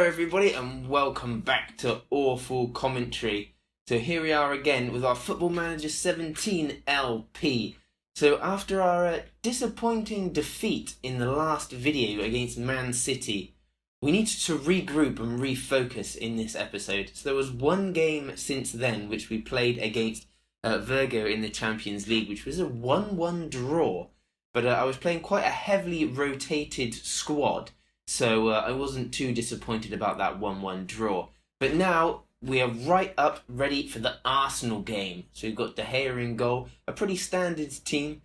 everybody and welcome back to Awful Commentary. So here we are again with our Football Manager 17 LP. So after our disappointing defeat in the last video against Man City, we needed to regroup and refocus in this episode. So there was one game since then which we played against Virgo in the Champions League, which was a 1-1 draw. But I was playing quite a heavily rotated squad, so I wasn't too disappointed about that 1-1 draw. But now we are right up ready for the Arsenal game. So we've got De Gea in goal, a pretty standard team.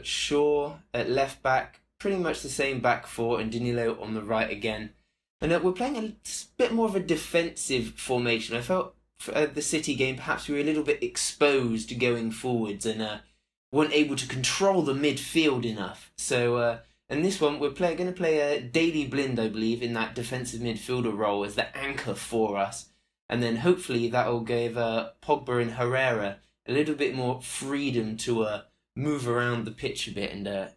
Shaw at left back, pretty much the same back four, and Danilo on the right again. And we're playing a bit more of a defensive formation. I felt for the City game perhaps we were a little bit exposed going forwards and weren't able to control the midfield enough. So in this one we're going to play Daley Blind, I believe, in that defensive midfielder role as the anchor for us. And then hopefully that will give Pogba and Herrera a little bit more freedom to move around the pitch a bit and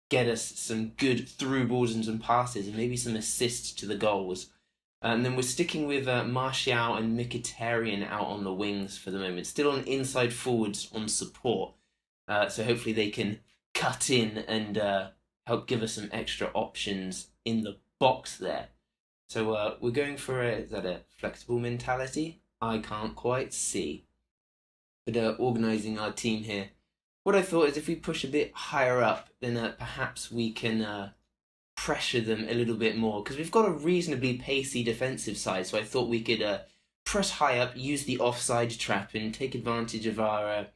get us some good through balls and some passes and maybe some assists to the goals. And then we're sticking with Martial and Mkhitaryan out on the wings for the moment. Still on inside forwards on support. So hopefully they can cut in and help give us some extra options in the box there. So we're going for is that a flexible mentality? I can't quite see. But organising our team here. What I thought is if we push a bit higher up, then perhaps we can pressure them a little bit more. Because we've got a reasonably pacey defensive side, so I thought we could press high up, use the offside trap and take advantage of our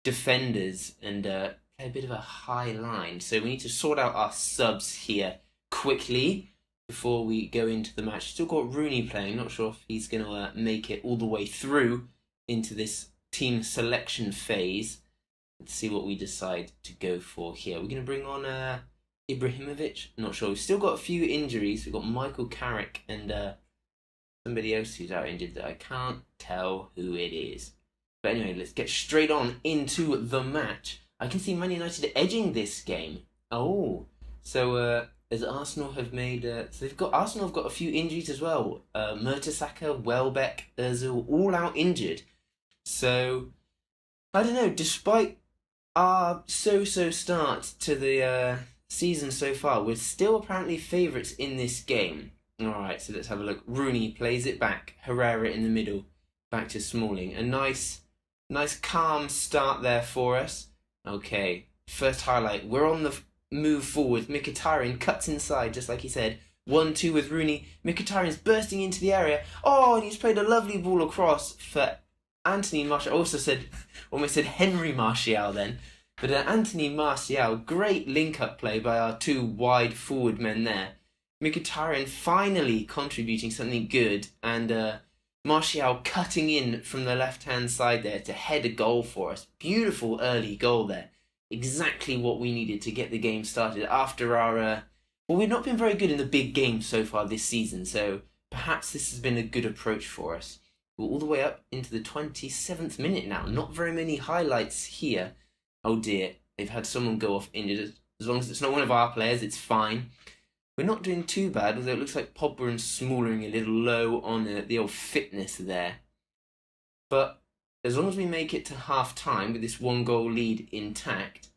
defenders and play a bit of a high line. So we need to sort out our subs here quickly before we go into the match. Still got Rooney playing, not sure if he's going to make it all the way through into this team selection phase. Let's see what we decide to go for here. We're going to bring on Ibrahimovic, not sure. We've still got a few injuries. We've got Michael Carrick and somebody else who's out injured that I can't tell who it is. But anyway, let's get straight on into the match. I can see Man United edging this game. Oh, so as Arsenal have made, so Arsenal have got a few injuries as well. Mertesacker, Welbeck, Özil, all out injured. So I don't know. Despite our so-so start to the season so far, we're still apparently favourites in this game. All right, so let's have a look. Rooney plays it back. Herrera in the middle, back to Smalling. A nice calm start there for us. Okay, first highlight. We're on the move forward. Mkhitaryan cuts inside, just like he said. 1-2 with Rooney. Mkhitaryan's bursting into the area. Oh, and he's played a lovely ball across for Anthony Martial. I almost said Henry Martial then. But Anthony Martial, great link-up play by our two wide forward men there. Mkhitaryan finally contributing something good, and Martial cutting in from the left-hand side there to head a goal for us. Beautiful early goal there. Exactly what we needed to get the game started after our... well, we've not been very good in the big games so far this season, so perhaps this has been a good approach for us. We're all the way up into the 27th minute now. Not very many highlights here. Oh dear, they've had someone go off injured. As long as it's not one of our players, it's fine. We're not doing too bad, although it looks like Pogba and Smalling a little low on the old fitness there. But as long as we make it to half-time with this one-goal lead intact,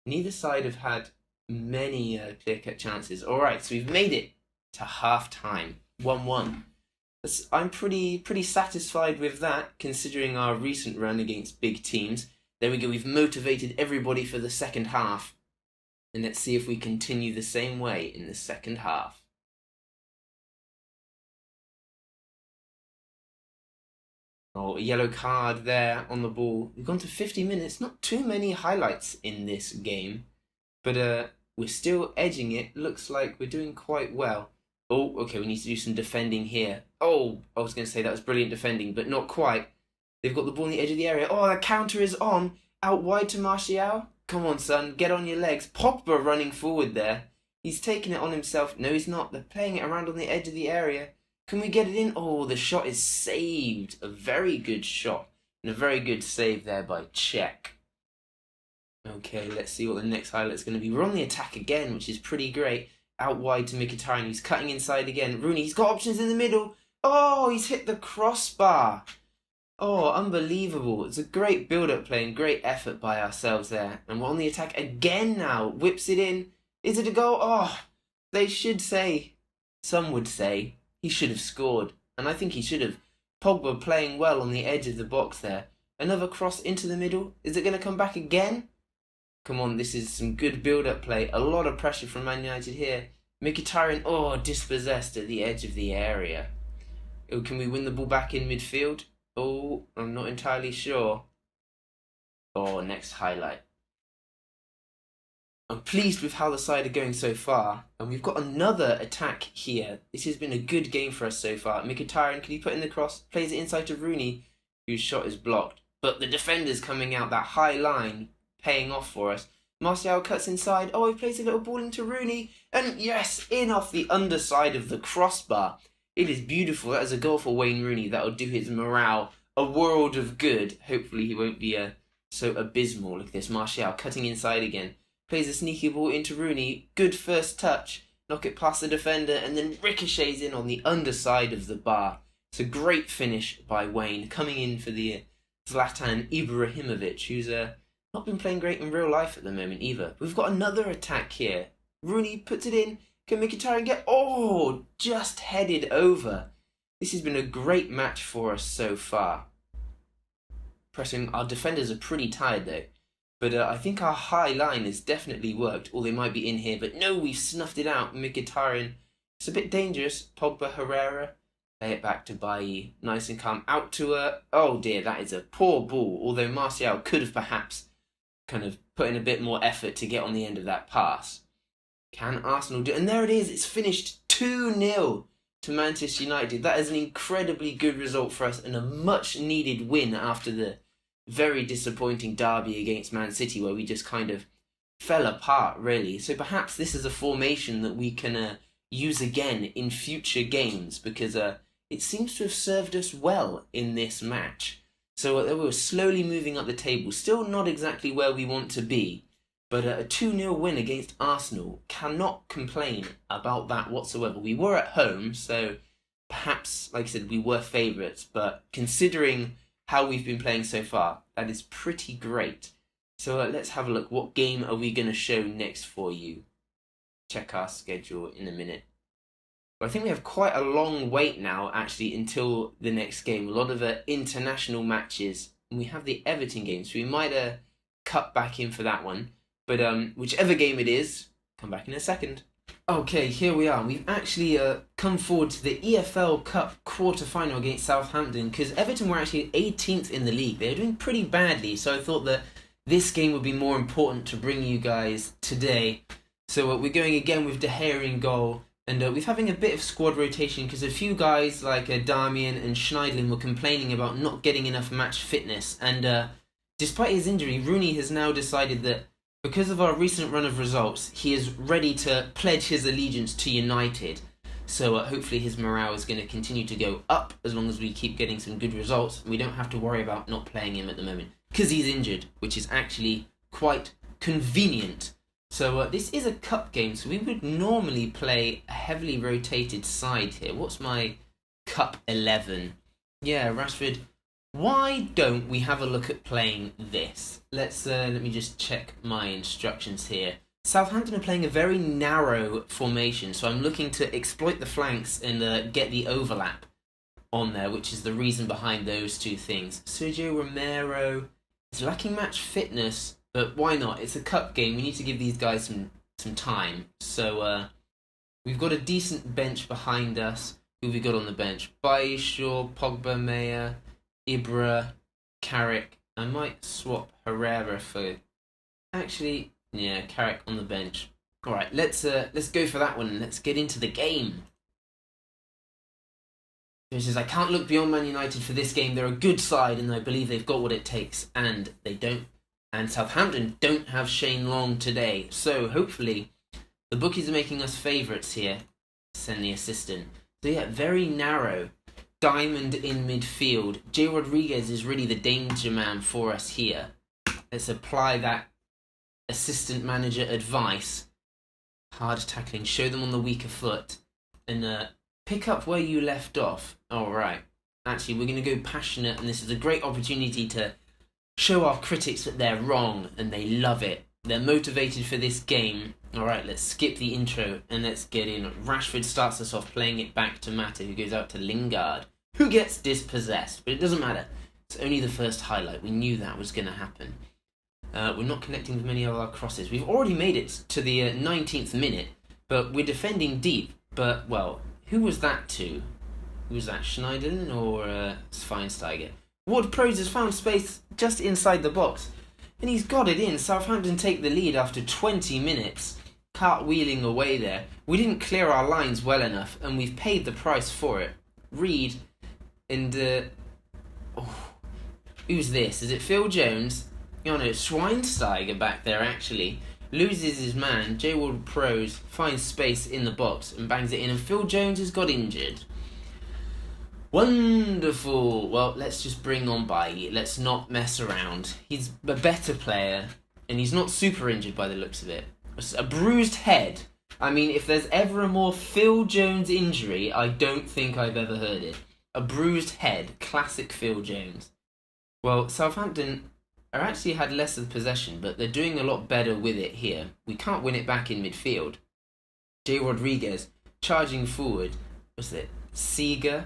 neither side have had many clear-cut chances. All right, so we've made it to half-time, 1-1. I'm pretty satisfied with that, considering our recent run against big teams. There we go, we've motivated everybody for the second half. And let's see if we continue the same way in the second half. Oh, a yellow card there on the ball. We've gone to 50 minutes. Not too many highlights in this game. But we're still edging it. Looks like we're doing quite well. Oh, okay, we need to do some defending here. Oh, I was going to say that was brilliant defending, but not quite. They've got the ball on the edge of the area. Oh, the counter is on. Out wide to Martial. Come on, son, get on your legs. Pogba running forward there. He's taking it on himself. No, he's not. They're playing it around on the edge of the area. Can we get it in? Oh, the shot is saved. A very good shot. And a very good save there by Cech. Okay, let's see what the next highlight's going to be. We're on the attack again, which is pretty great. out wide to Mkhitaryan, who's cutting inside again. Rooney, he's got options in the middle. Oh, he's hit the crossbar. Oh, unbelievable. It's a great build-up play and great effort by ourselves there. And we're on the attack again now. Whips it in. Is it a goal? Oh, they should say, some would say, he should have scored. And I think he should have. Pogba playing well on the edge of the box there. Another cross into the middle. Is it going to come back again? Come on, this is some good build-up play. A lot of pressure from Man United here. Mkhitaryan, oh, dispossessed at the edge of the area. Oh, can we win the ball back in midfield? Oh, I'm not entirely sure. Oh, next highlight. I'm pleased with how the side are going so far. And we've got another attack here. This has been a good game for us so far. Mkhitaryan, can he put in the cross? Plays it inside to Rooney, whose shot is blocked. But the defender's coming out, that high line, paying off for us. Martial cuts inside. Oh, he plays a little ball into Rooney. And yes, in off the underside of the crossbar. It is beautiful. That is a goal for Wayne Rooney. That will do his morale a world of good. Hopefully he won't be so abysmal. Look at this. Martial cutting inside again. Plays a sneaky ball into Rooney. Good first touch. Knock it past the defender and then ricochets in on the underside of the bar. It's a great finish by Wayne. Coming in for the Zlatan Ibrahimovic, who's not been playing great in real life at the moment either. We've got another attack here. Rooney puts it in. Can Mkhitaryan get... Oh, just headed over. This has been a great match for us so far. Pressing... Our defenders are pretty tired though. But I think our high line has definitely worked. Or they might be in here. But no, we've snuffed it out. Mkhitaryan. It's a bit dangerous. Pogba, Herrera. Play it back to Bailly. Nice and calm. Out to her. Oh dear, that is a poor ball. Although Martial could have perhaps kind of put in a bit more effort to get on the end of that pass. Can Arsenal do it? And there it is. It's finished 2-0 to Manchester United. That is an incredibly good result for us and a much needed win after the very disappointing derby against Man City where we just kind of fell apart, really. So perhaps this is a formation that we can use again in future games because it seems to have served us well in this match. So we're slowly moving up the table. Still not exactly where we want to be. But a 2-0 win against Arsenal, cannot complain about that whatsoever. We were at home, so perhaps, like I said, we were favourites. But considering how we've been playing so far, that is pretty great. So let's have a look. What game are we going to show next for you? Check our schedule in a minute. But I think we have quite a long wait now, actually, until the next game. A lot of international matches. And we have the Everton game, so we might cut back in for that one. But whichever game it is, come back in a second. Okay, here we are. We've actually come forward to the EFL Cup quarter-final against Southampton because Everton were actually 18th in the league. They were doing pretty badly, so I thought that this game would be more important to bring you guys today. So we're going again with De Gea in goal. And we're having a bit of squad rotation because a few guys like Darmian and Schneidlin were complaining about not getting enough match fitness. And despite his injury, Rooney has now decided that because of our recent run of results, he is ready to pledge his allegiance to United. So hopefully his morale is going to continue to go up as long as we keep getting some good results. We don't have to worry about not playing him at the moment because he's injured, which is actually quite convenient. So this is a cup game, so we would normally play a heavily rotated side here. What's my cup 11? Yeah, Rashford. Why don't we have a look at playing this? Let me just check my instructions here. Southampton are playing a very narrow formation, so I'm looking to exploit the flanks and get the overlap on there, which is the reason behind those two things. Sergio Romero is lacking match fitness, but why not? It's a cup game. We need to give these guys some time. So we've got a decent bench behind us. Who have we got on the bench? Bailly, Shaw, Pogba, Meyer, Ibra, Carrick. I might swap Herrera for... Actually, yeah, Carrick on the bench. All right, let's go for that one. Let's get into the game. He says, I can't look beyond Man United for this game. They're a good side, and I believe they've got what it takes. And they don't. And Southampton don't have Shane Long today. So hopefully the bookies are making us favourites here. Send the assistant. So yeah, very narrow. Diamond in midfield. Jay Rodriguez is really the danger man for us here. Let's apply that assistant manager advice. Hard tackling, show them on the weaker foot, and pick up where you left off. Alright, actually we're going to go passionate, and this is a great opportunity to show our critics that they're wrong, and they love it. They're motivated for this game. Alright, let's skip the intro, and let's get in. Rashford starts us off, playing it back to Mata, who goes out to Lingard, who gets dispossessed, but it doesn't matter. It's only the first highlight. We knew that was going to happen. We're not connecting with many of our crosses. We've already made it to the 19th minute, but we're defending deep. But, well, who was that to? Who was that, Schneiderlin or Schweinsteiger? Ward-Prowse has found space just inside the box, and he's got it in. Southampton take the lead after 20 minutes, cartwheeling away there. We didn't clear our lines well enough, and we've paid the price for it. Reed and... who's this? Is it Phil Jones? Oh no, Schweinsteiger back there actually. Loses his man. J. Ward-Prowse finds space in the box and bangs it in, and Phil Jones has got injured. Wonderful. Well, let's just bring on Bailly. Let's not mess around. He's a better player, and he's not super injured by the looks of it. A bruised head. I mean, if there's ever a more Phil Jones injury, I don't think I've ever heard it. A bruised head. Classic Phil Jones. Well, Southampton are actually had less of the possession, but they're doing a lot better with it here. We can't win it back in midfield. Jay Rodriguez charging forward. What's it? Seeger.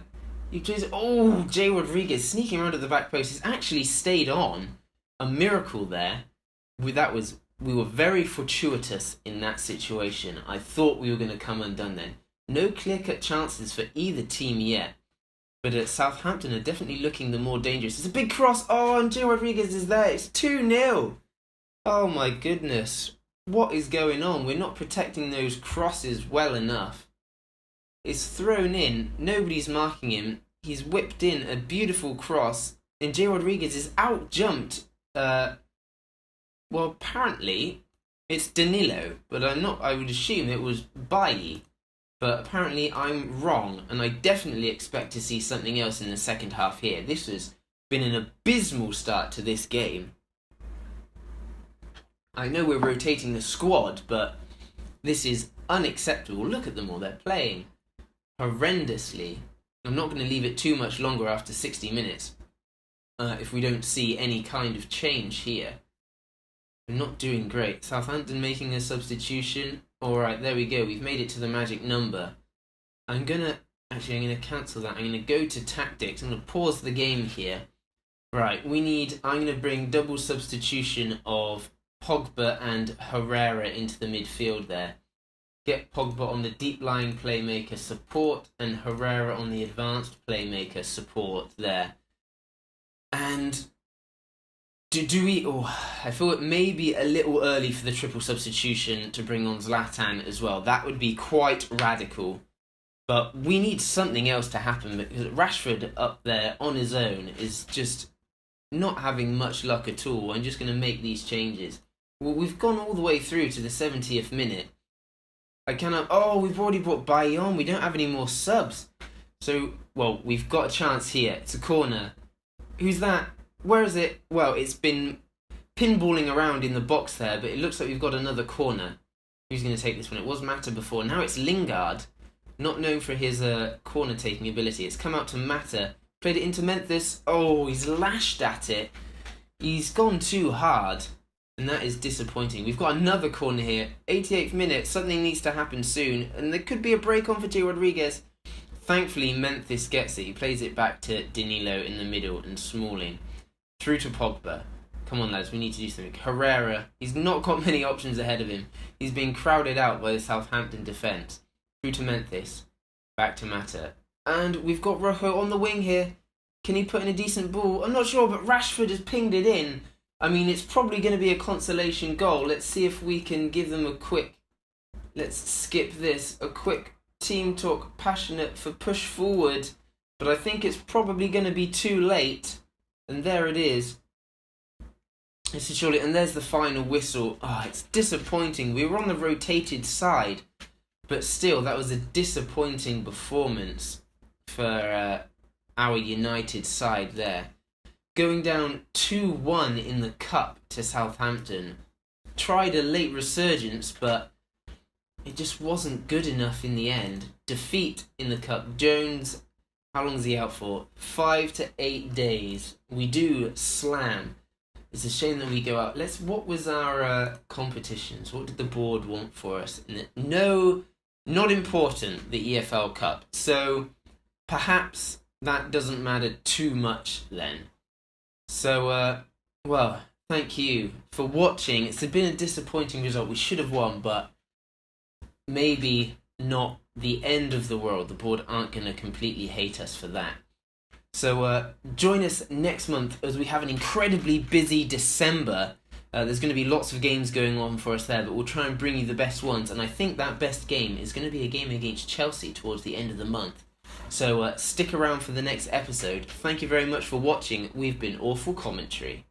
Jay Rodriguez sneaking around at the back post. He's actually stayed on. A miracle there. We were very fortuitous in that situation. I thought we were going to come undone then. No clear-cut chances for either team yet. But Southampton are definitely looking the more dangerous. It's a big cross. Oh, and Jay Rodriguez is there. It's 2-0. Oh, my goodness. What is going on? We're not protecting those crosses well enough. It's thrown in. Nobody's marking him. He's whipped in a beautiful cross. And Jay Rodriguez is out-jumped. Well, apparently, it's Danilo. But I would assume it was Bailly. But apparently I'm wrong, and I definitely expect to see something else in the second half here. This has been an abysmal start to this game. I know we're rotating the squad, but this is unacceptable. Look at them all. They're playing horrendously. I'm not going to leave it too much longer after 60 minutes if we don't see any kind of change here. We're not doing great. Southampton making a substitution. Alright, there we go. We've made it to the magic number. I'm going to cancel that. I'm going to go to tactics. I'm going to pause the game here. Right, I'm going to bring double substitution of Pogba and Herrera into the midfield there. Get Pogba on the deep-lying playmaker support and Herrera on the advanced playmaker support there. And... I feel it may be a little early for the triple substitution to bring on Zlatan as well. That would be quite radical. But we need something else to happen because Rashford up there on his own is just not having much luck at all. I'm just going to make these changes. Well, we've gone all the way through to the 70th minute. We've already brought Bailly on. We don't have any more subs. So, well, we've got a chance here. It's a corner. Who's that? Where is it? Well, it's been pinballing around in the box there, but it looks like we've got another corner. Who's going to take this one? It was Mata before. Now it's Lingard, not known for his corner-taking ability. It's come out to Mata. Played it into Memphis. Oh, he's lashed at it. He's gone too hard, and that is disappointing. We've got another corner here. 88th minute. Something needs to happen soon, and there could be a break on for Jay Rodriguez. Thankfully, Memphis gets it. He plays it back to Danilo in the middle and Smalling. Through to Pogba. Come on, lads, we need to do something. Herrera, he's not got many options ahead of him. He's being crowded out by the Southampton defence. Through to Memphis. Back to Mata. And we've got Rojo on the wing here. Can he put in a decent ball? I'm not sure, but Rashford has pinged it in. I mean, it's probably going to be a consolation goal. Let's see if we can give them a quick... Let's skip this. A quick team talk, passionate for push forward. But I think it's probably going to be too late. And there it is. And there's the final whistle. It's disappointing. We were on the rotated side. But still, that was a disappointing performance for our United side there. Going down 2-1 in the Cup to Southampton. Tried a late resurgence, but it just wasn't good enough in the end. Defeat in the cup. Jones, how long is he out for? 5 to 8 days. We do slam. It's a shame that we go out. What was our competitions? What did the board want for us? No, not important, the EFL Cup. So perhaps that doesn't matter too much then. So, well, thank you for watching. It's been a disappointing result. We should have won, but maybe not the end of the world. The board aren't going to completely hate us for that. So join us next month as we have an incredibly busy December. There's going to be lots of games going on for us there, but we'll try and bring you the best ones. And I think that best game is going to be a game against Chelsea towards the end of the month. So stick around for the next episode. Thank you very much for watching. We've been Awful Commentary.